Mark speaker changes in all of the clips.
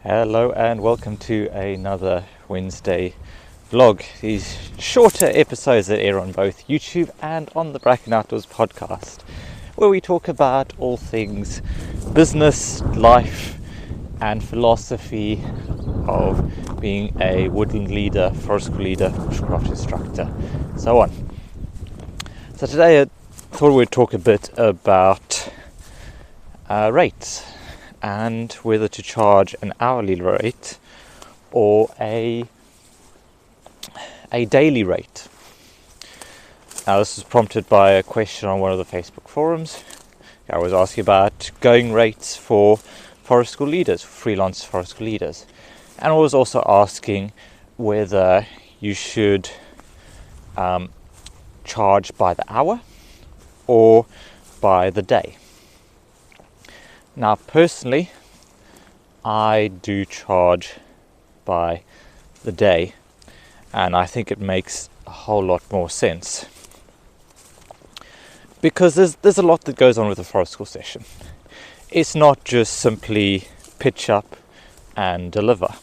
Speaker 1: Hello and welcome to another Wednesday vlog. These shorter episodes that air on both YouTube and on the Bracken Outdoors podcast, where we talk about all things business, life and philosophy of being a woodland leader, forest school leader, bushcraft instructor, so on. So today I thought we'd talk a bit about rates and whether to charge an hourly rate or a daily rate. Now this was prompted by a question on one of the Facebook forums. I was asking about going rates for forest school leaders, freelance forest school leaders, and I was also asking whether you should charge by the hour or by the day. Now personally, I do charge by the day, and I think it makes a whole lot more sense because there's a lot that goes on with a forest school session. It's not just simply pitch up and deliver.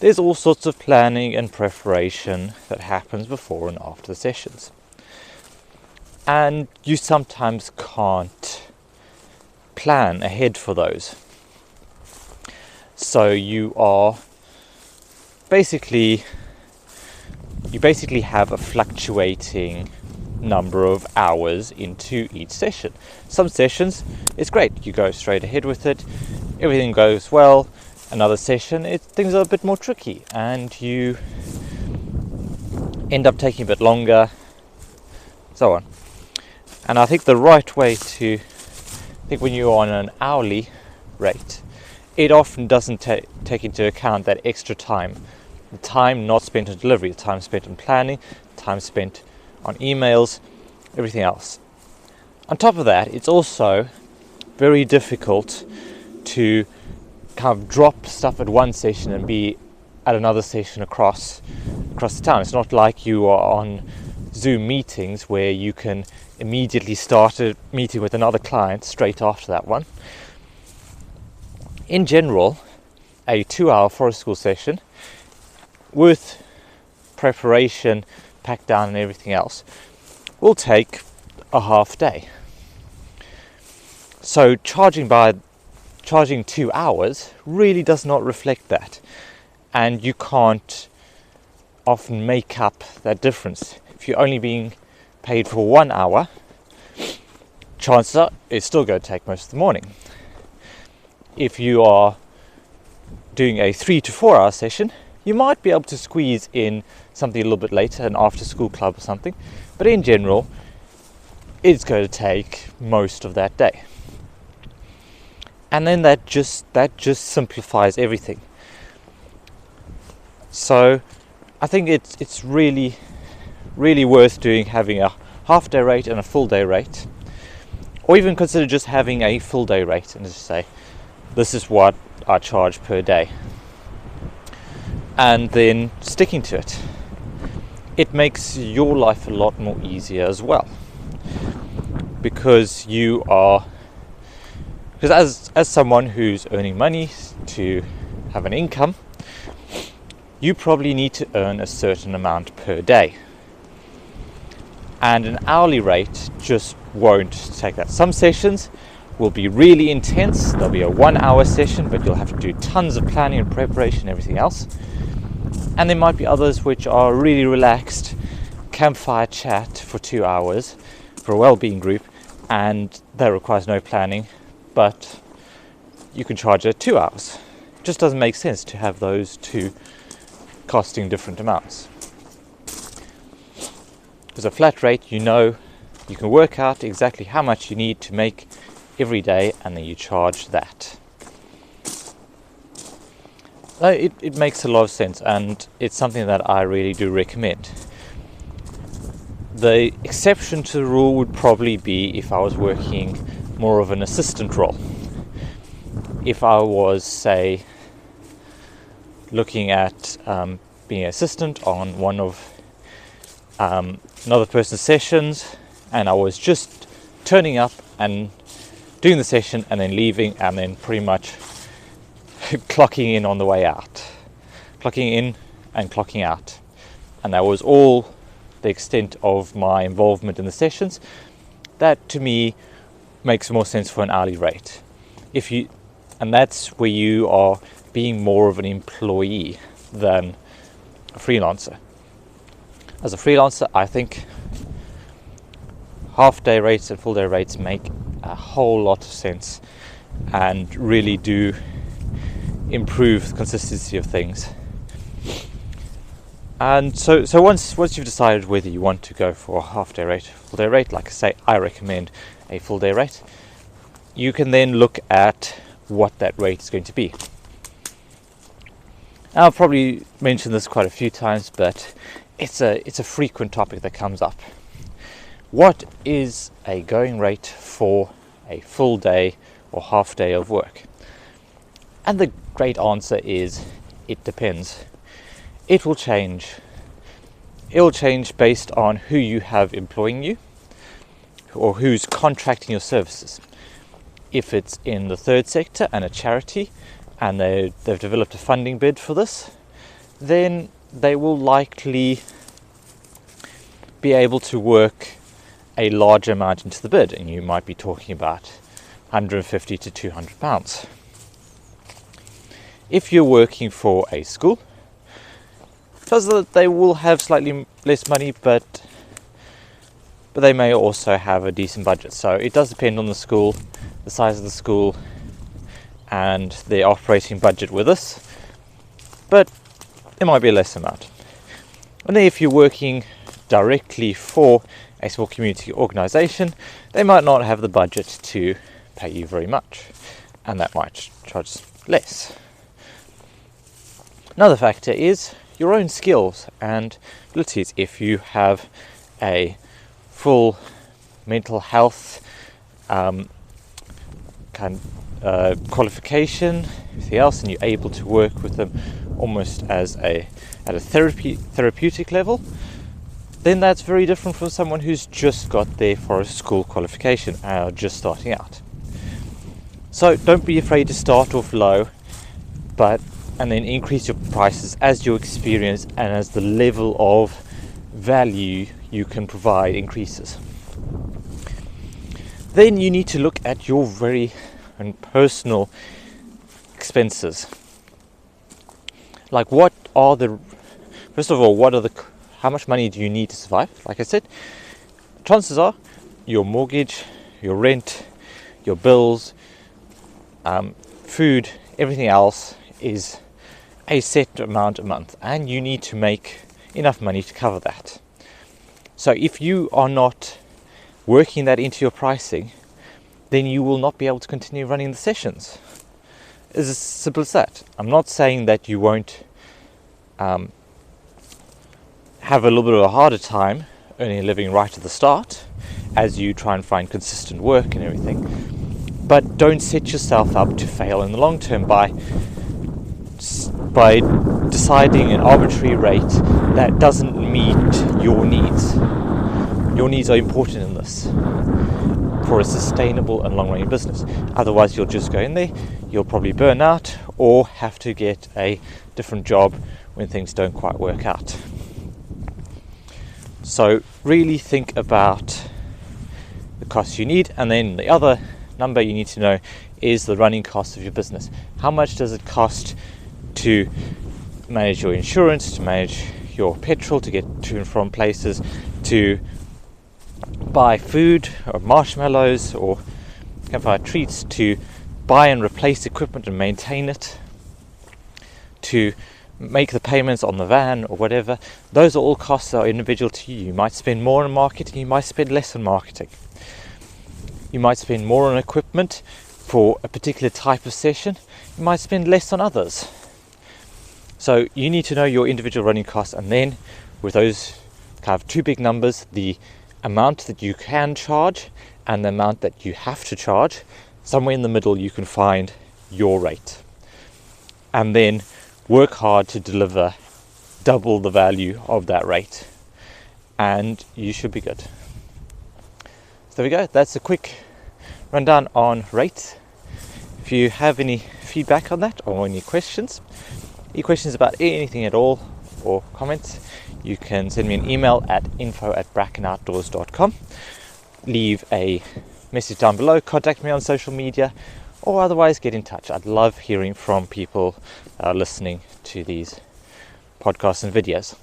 Speaker 1: There's all sorts of planning and preparation that happens before and after the sessions, and you sometimes can't plan ahead for those. So you basically have a fluctuating number of hours into each session. Some sessions it's great, you go straight ahead with it, everything goes well. Another session things are a bit more tricky and you end up taking a bit longer, so on. And I think the right way to when you're on an hourly rate, it often doesn't take into account that extra time, the time not spent on delivery, the time spent on planning, time spent on emails, everything else. On top of that, it's also very difficult to kind of drop stuff at one session and be at another session across the town. It's not like you are on Zoom meetings where you can immediately start a meeting with another client straight after that one. In general, a 2-hour forest school session with preparation, pack down and everything else will take a half day. So charging 2 hours really does not reflect that, and you can't often make up that difference. If you're only being paid for 1 hour, chances are it's still going to take most of the morning. If you are doing a 3 to 4 hour session, you might be able to squeeze in something a little bit later, an after school club or something, but in general it's going to take most of that day. And then that just simplifies everything. So I think it's really worth having a half day rate and a full day rate, or even consider just having a full day rate and just say this is what I charge per day, and then sticking to it. It makes your life a lot more easier as well, because as someone who's earning money to have an income, you probably need to earn a certain amount per day. And an hourly rate just won't take that. Some sessions will be really intense. There'll be a 1 hour session, but you'll have to do tons of planning and preparation and everything else. And there might be others which are really relaxed, campfire chat for 2 hours for a well-being group, and that requires no planning, but you can charge it 2 hours. It just doesn't make sense to have those two costing different amounts. With a flat rate, you can work out exactly how much you need to make every day, and then you charge that. It makes a lot of sense, and it's something that I really do recommend. The exception to the rule would probably be if I was working more of an assistant role. If I was, say, looking at being an assistant on one of another person's sessions, and I was just turning up and doing the session and then leaving and then pretty much clocking in on the way out, clocking in and clocking out, and that was all the extent of my involvement in the sessions. That to me makes more sense for an hourly rate. And that's where you are being more of an employee than a freelancer. As a freelancer, I think half-day rates and full-day rates make a whole lot of sense and really do improve the consistency of things. And so once you've decided whether you want to go for a half-day rate, full-day rate, like I say, I recommend a full-day rate. You can then look at what that rate is going to be. I'll probably mention this quite a few times, but it's a frequent topic that comes up. What is a going rate for a full day or half day of work? And the great answer is it depends. It will change. It will change based on who you have employing you or who's contracting your services. If it's in the third sector and a charity and they've developed a funding bid for this, then they will likely be able to work a large amount into the bid, and you might be talking about 150 to 200 pounds. If you're working for a school, they will have slightly less money, but they may also have a decent budget. So it does depend on the school, the size of the school, and their operating budget with us, but it might be a less amount. And then if you're working directly for a small community organisation, they might not have the budget to pay you very much, and that might charge less. Another factor is your own skills and abilities. If you have a full mental health qualification, everything else, and you're able to work with them almost at a therapeutic level, then that's very different from someone who's just got their forest school qualification and are just starting out. So don't be afraid to start off low, and then increase your prices as your experience and as the level of value you can provide increases. Then you need to look at your very own personal expenses. Like how much money do you need to survive? Like I said, chances are your mortgage, your rent, your bills, food, everything else is a set amount a month, and you need to make enough money to cover that. So if you are not working that into your pricing, then you will not be able to continue running the sessions. It's as simple as that. I'm not saying that you won't have a little bit of a harder time earning a living right at the start as you try and find consistent work and everything, but don't set yourself up to fail in the long term by deciding an arbitrary rate that doesn't meet your needs. Your needs are important in this for a sustainable and long-running business. Otherwise, you'll just go in there, you'll probably burn out or have to get a different job when things don't quite work out. So really think about the costs you need, and then the other number you need to know is the running cost of your business. How much does it cost to manage your insurance, to manage your petrol, to get to and from places, to buy food or marshmallows or campfire treats, to buy and replace equipment and maintain it, to make the payments on the van or whatever. Those are all costs that are individual to you. You might spend more on marketing, you might spend less on marketing. You might spend more on equipment for a particular type of session, you might spend less on others. So you need to know your individual running costs, and then with those kind of two big numbers, the amount that you can charge and the amount that you have to charge, somewhere in the middle you can find your rate. And then work hard to deliver double the value of that rate, and you should be good. So there we go, that's a quick rundown on rates. If If you have any feedback on that or any questions about anything at all or comments, you can send me an email at info@brackenoutdoors.com. Leave a message down below, contact me on social media, or otherwise get in touch. I'd love hearing from people listening to these podcasts and videos.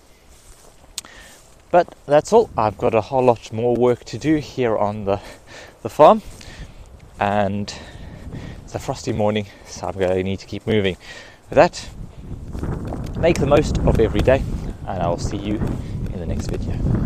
Speaker 1: But that's all. I've got a whole lot more work to do here on the farm, and it's a frosty morning, so I'm going to need to keep moving. With that, make the most of every day, and I'll see you in the next video.